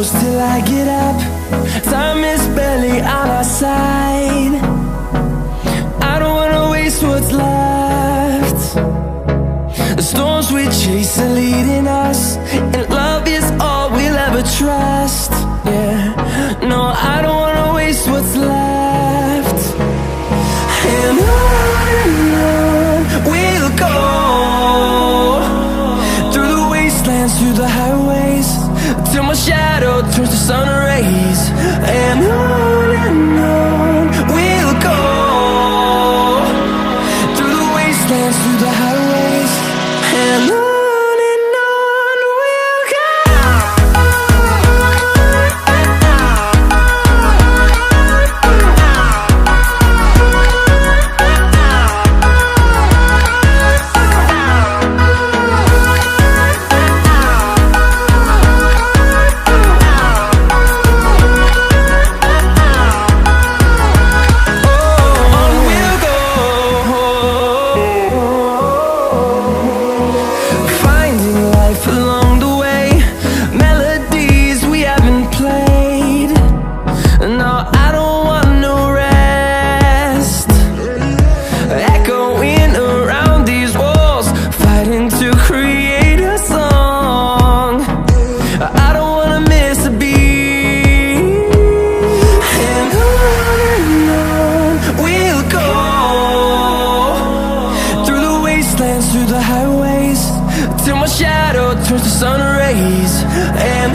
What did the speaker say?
close till I get up. Time is barely on our side. I don't wanna waste what's left. The storms we chase are leading us, and love is all we'll ever trust. Yeah, no, I don't wanna waste what's left. And on we'll go, through the wastelands, through the highways, till my shadow turns to sun rays. And on we'll go, through the wastelands, through the highways, and on. Through the highways, till my shadow turns to sun rays. And